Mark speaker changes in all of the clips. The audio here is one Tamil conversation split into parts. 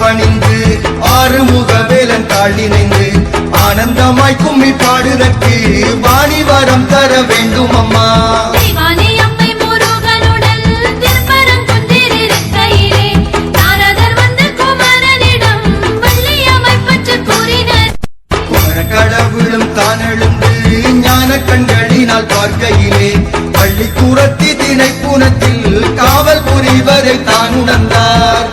Speaker 1: பணிந்து ஆறுமுக வேலன் தாழினைந்து ஆனந்தமாய் கும்மி பாடுதற்கு வாணி வரம் தர வேண்டும் அம்மா. கடவுளும் தான் எழுந்து ஞான கண்களினால் பார்க்கையிலே பள்ளி கூறத்தி திணைப்புணத்தில் காவல் புரிவதை தான் உணர்ந்தார்.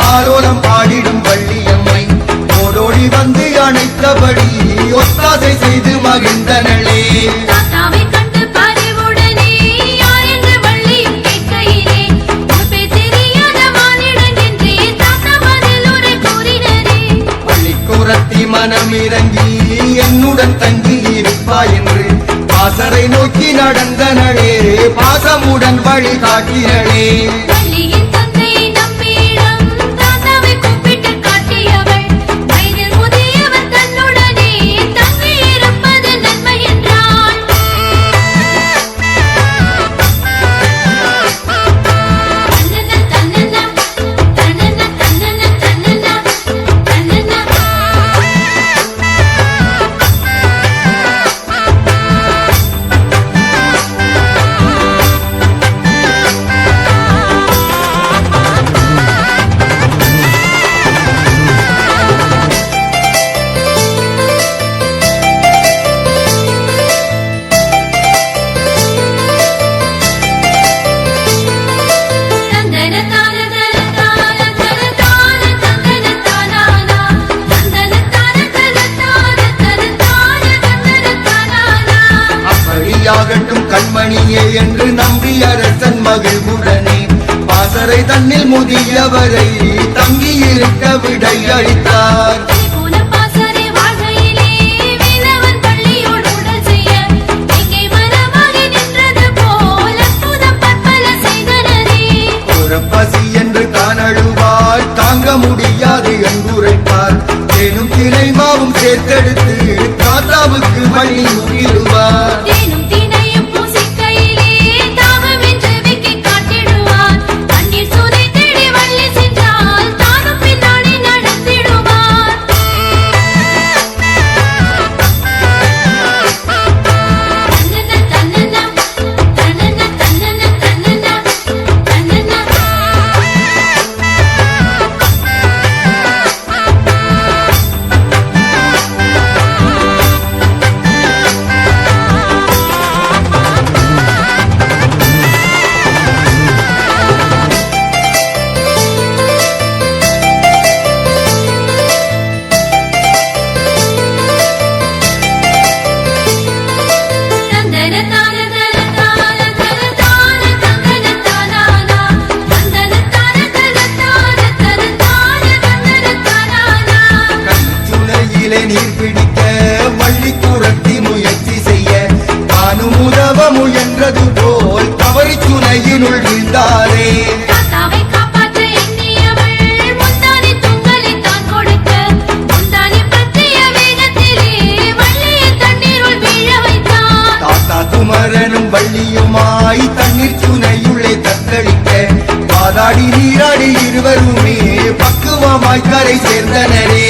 Speaker 1: ஆரோலம் பாடிடும் வள்ளியம்மை ஓடோடி வந்து அணைத்தபடி ஒத்தாசை செய்து மகிழ்ந்தனளே. பள்ளிக்கூறத்தி மனம் இறங்கி என்னுடன் தங்கி இருப்பாய் என்று பாசரை நோக்கி நடந்தனளே. பாசமுடன் வழி காட்டினளே. கண்மணியே என்று நம்பி அரசன் மகிழ்வுடனே பாசறை தன்னில் முதியவரை தங்கியிருக்க விடை அளித்தார். பசி என்று காணழுவார் தாங்க முடியாது என்றுரைப்பார். தேனும் தினை மாவும் சேர்த்தெடுத்து தாத்தாவுக்கு வழி ஊட்டிடுவார். நீர் பிடிக்க வள்ளி கூறத்தி முயற்சி செய்ய தானும் உதவ முயன்றது போல் தவறி துணையினுள் வீழ்ந்தாரே. தாத்தா குமரனும் வள்ளியுமாய் தண்ணீர் துணையுள்ளே தத்தளிக்க பாதாடி நீராடி இருவருமே பக்குவமாய் கரை சேர்ந்தனரே.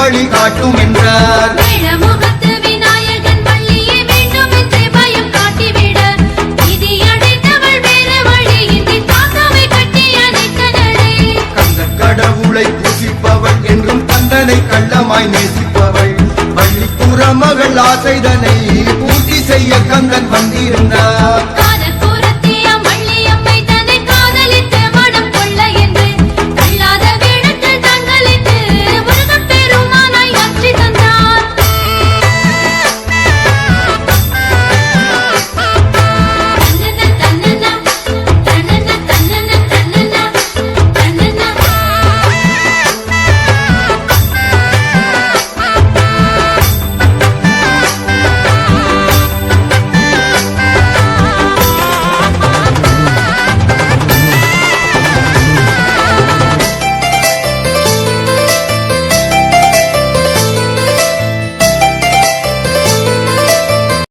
Speaker 1: வழி காட்டும் என்றார்.
Speaker 2: வேழமுகத்து விநாயகன் வள்ளியை வேண்டுமென்றே பயம் காட்டிவிட விதி அடைந்தவள் வேறு வழியின்றி தாத்தாவை கட்டி அணைத்தனளே.
Speaker 1: கந்த கடவுளை பூசிப்பவள் என்றும் கந்தனை கள்ளமாய் நேசிப்பவள் வள்ளி குறமகள் ஆசைதனை பூர்த்தி செய்ய கந்தன் வந்திருந்தான்.